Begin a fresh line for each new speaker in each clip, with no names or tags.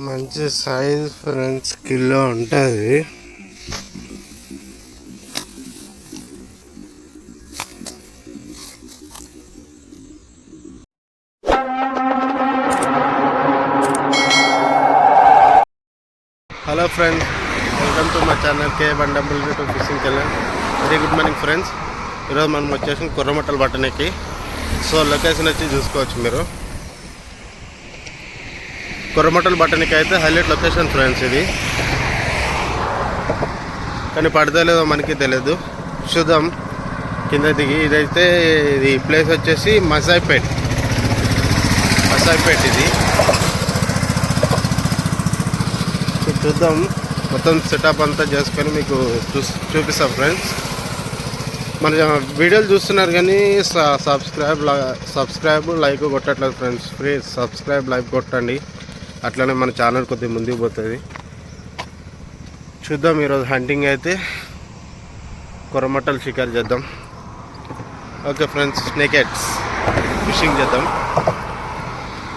మంచి size friends, kilo ఉంటుంది. Hello friends, welcome to my channel KBW fishing channel. Very good morning friends. ఈరోజు మనం వచ్చేసి కుర్రమట్టలు పట్టణకి. So location వచ్చి చూసుకోవచ్చు మీరు. కుర్రమట్టలు పట్టణకి అయితే హైలైట్ లొకేషన్ ఫ్రెండ్స్ ఇది. కానీ పడితే లేదో మనకి తెలియదు. చూద్దాం కింద దిగి. ఇదైతే ఇది ప్లేస్ వచ్చేసి మసాయిపేట్ ఇది. చూద్దాం, మొత్తం సెటప్ అంతా చేసుకొని మీకు చూపిస్తాం ఫ్రెండ్స్. మన వీడియోలు చూస్తున్నారు కానీ సబ్స్క్రైబ్ లైక్ కొట్టట్లేదు ఫ్రెండ్స్. ప్లీజ్ సబ్స్క్రైబ్ లైక్ కొట్టండి, అట్లనే మన ఛానల్ కొద్దిగా ముందుకు పోతుంది. చూద్దాం, ఈరోజు హంటింగ్ అయితే కుర్రమట్టలు షికారు చేద్దాం. ఓకే ఫ్రెండ్స్, స్నేకెట్స్ ఫిషింగ్ చేద్దాం.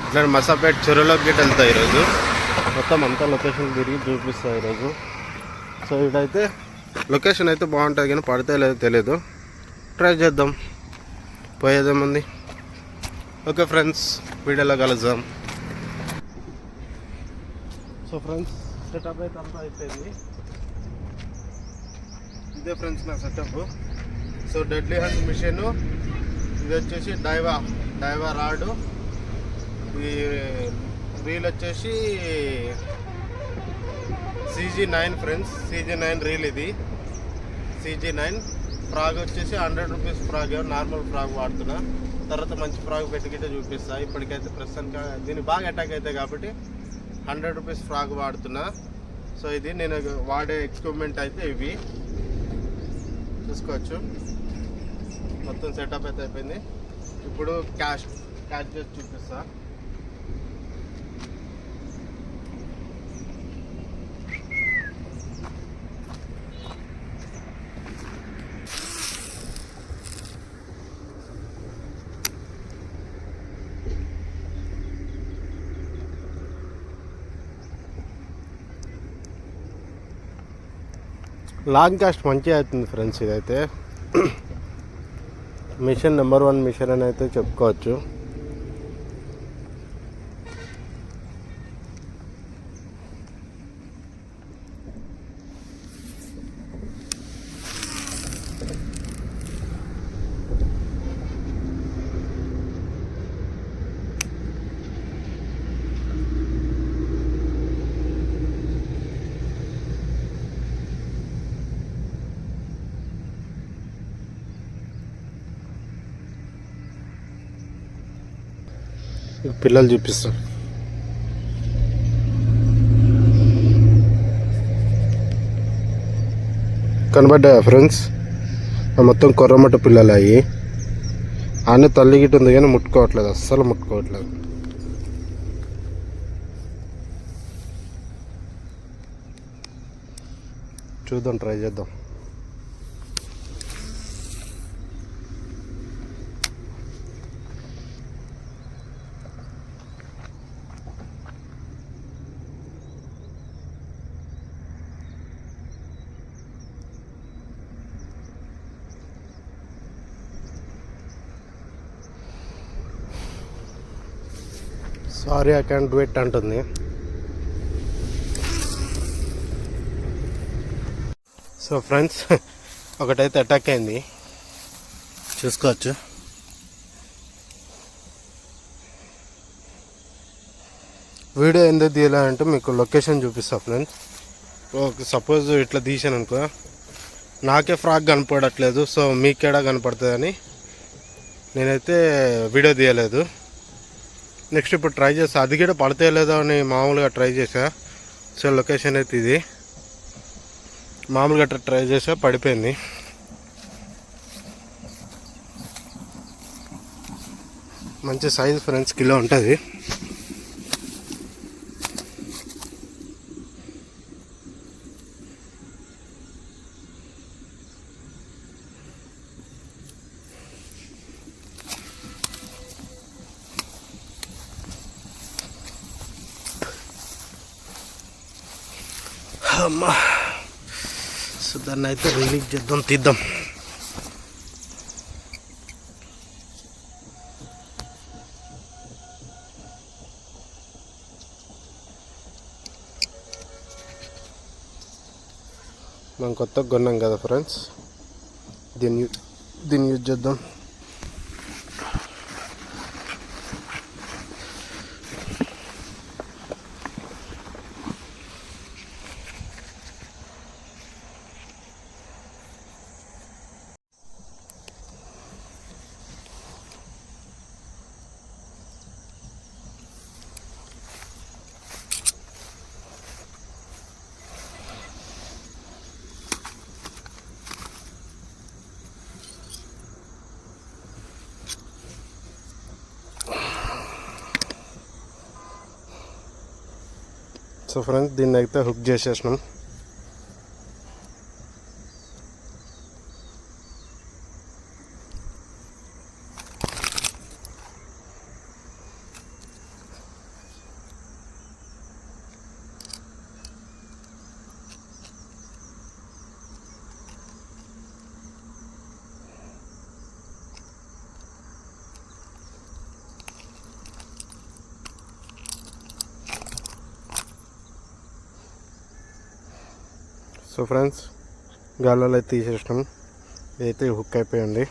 అట్లనే మసాపేట్ చెరువులోకి గిట్ట వెళ్తాయి ఈరోజు. మొత్తం అంతా లొకేషన్ తిరిగి చూపిస్తాయి ఈరోజు. సో ఇదైతే లొకేషన్ అయితే బాగుంటుంది కానీ పడితే లేదో తెలియదు. ట్రై చేద్దాం, పోయేదేముంది. ఓకే ఫ్రెండ్స్, వీడియోలో కలుద్దాం. సో ఫ్రెండ్స్, సెటప్ అయితే అంతా అయిపోయింది. ఇదే ఫ్రెండ్స్ నా setup. So deadly hunt mission, ఇది వచ్చేసి డైవా రాడు, ఈ రీల్ వచ్చేసి CG9 ఫ్రెండ్స్. CG9 రీల్ ఇది. CG9 ఫ్రాగ్ వచ్చేసి 100 రూపీస్ ఫ్రాగ్, నార్మల్ ఫ్రాగ్ వాడుతున్నా. తర్వాత మంచి ఫ్రాగ్ పెట్టుకుంటే చూపిస్తా. ఇప్పటికైతే ప్రస్తుతానికి దీన్ని బాగా అటాక్ అవుతాయి కాబట్టి 100 రూపీస్ ఫ్రాగ్ వాడుతున్నా. సో ఇది నేను వాడే ఎక్విప్మెంట్ అయితే ఇవి చూసుకోవచ్చు. మొత్తం సెటప్ అయితే అయిపోయింది. ఇప్పుడు క్యాచ్ చేసి చూపిస్తా. లాంగ్ కాస్ట్ మంచిగా అవుతుంది ఫ్రెండ్స్. ఇదైతే మిషన్ నెంబర్ 1 మిషన్ అని అయితే చెప్పుకోవచ్చు. పిల్లలు చూపిస్తాం. కనబడ్డాయా ఫ్రెండ్స్? మొత్తం కొర్రమట్ట పిల్లలు అయ్యి. ఆనే తల్లి గిట్ట ఉంది కానీ ముట్టుకోవట్లేదు, అస్సలు ముట్టుకోవట్లేదు. చూద్దాం, ట్రై చేద్దాం. Sorry, I can do it అంటుంది. సో ఫ్రెండ్స్, ఒకటైతే అటాక్ అయింది, చూసుకోవచ్చు. వీడియో ఎందుకు తీయాలంటే మీకు లొకేషన్ చూపిస్తా ఫ్రెండ్స్. సపోజ్ ఇట్లా తీసాను అనుకో, నాకే ఫ్రాక్ కనపడట్లేదు. సో మీకేడా కనపడుతుందని నేనైతే వీడియో తీయలేదు. నెక్స్ట్ ఇప్పుడు ట్రై చేస్తా, అది కూడా పడితే లేదో అని మామూలుగా ట్రై చేసా. సో లొకేషన్ అయితే ఇది. మామూలుగా ట్రై చేసా, పడిపోయింది. మంచి సైజ్ ఫ్రెండ్స్, కిలో ఉంటుంది. అమ్మా, సో దాన్ని అయితే రిలీజ్ చేద్దాం, తీద్దాం. మనం కొత్తగా కొన్నాం కదా ఫ్రెండ్స్, దీన్ని యూజ్ చేద్దాం. సో ఫ్రెండ్స్, దీన్ని అయితే హుక్ చేసేసినాం. సో ఫ్రెండ్స్, గాల్లో అయితే తీసేసినాం. ఇదైతే హుక్ అయిపోయింది.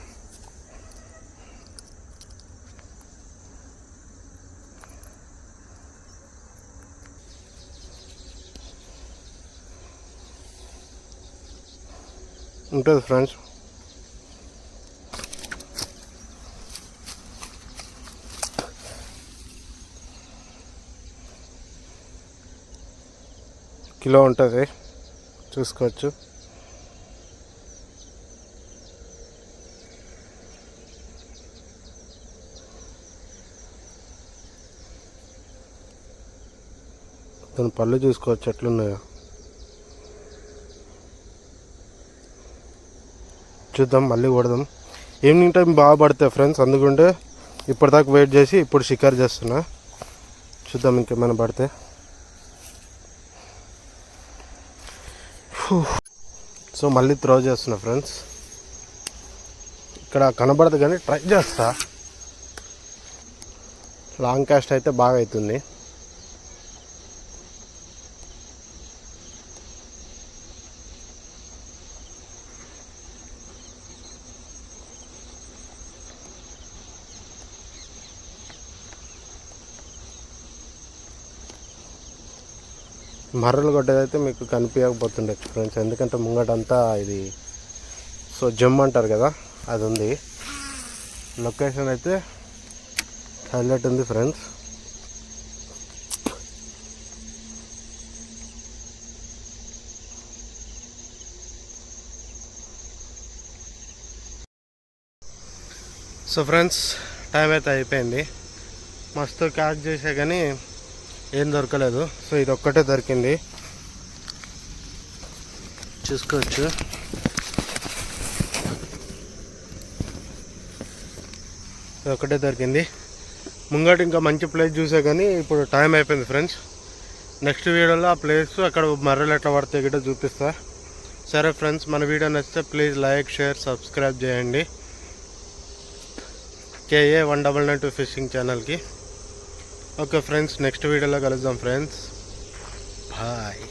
ఉంటుంది ఫ్రెండ్స్. కిలో ఉంటుంది, చూసుకోవచ్చు. దాని పళ్ళు చూసుకోవచ్చు ఎట్లున్నాయో. చూద్దాం, మళ్ళీ కొడదాం. ఈవినింగ్ టైం బాగా పడతాయి ఫ్రెండ్స్, అందుకుంటే ఇప్పటిదాకా వెయిట్ చేసి ఇప్పుడు షికారు చేస్తున్నా. చూద్దాం ఇంకేమైనా పడితే. సో మళ్ళీ త్రో చేస్తున్నా ఫ్రెండ్స్. ఇక్కడ కనబడదు కానీ ట్రై చేస్తా. లాంగ్ కాస్ట్ అయితే బాగా అవుతుంది. మర్రలు కొట్టేదైతే మీకు కనిపించకపోతుండొచ్చు ఫ్రెండ్స్, ఎందుకంటే ముంగటంతా ఇది సో జమ్ అంటారు కదా, అది ఉంది. లొకేషన్ అయితే హైలైట్ ఉంది ఫ్రెండ్స్. సో ఫ్రెండ్స్, టైం అయితే అయిపోయింది. మస్తు క్యాచ్ చేసా కానీ ఏం దొరకలేదు. సో ఇది ఒక్కటే దొరికింది, చూసుకోవచ్చు. ఇది ఒక్కటే దొరికింది. ముంగట ఇంకా మంచి ప్లేస్ చూసా కానీ ఇప్పుడు టైం అయిపోయింది ఫ్రెండ్స్. నెక్స్ట్ వీడియోలో ఆ ప్లేస్ అక్కడ మర్రలు ఎట్లా పడితే గిట్ట చూపిస్తా. సరే ఫ్రెండ్స్, మన వీడియో నచ్చితే ప్లీజ్ లైక్, షేర్, సబ్స్క్రైబ్ చేయండి KA 1992 ఫిషింగ్ ఛానల్కి. ఓకే ఫ్రెండ్స్, నెక్స్ట్ వీడియోలో కలుద్దాం ఫ్రెండ్స్. బాయ్.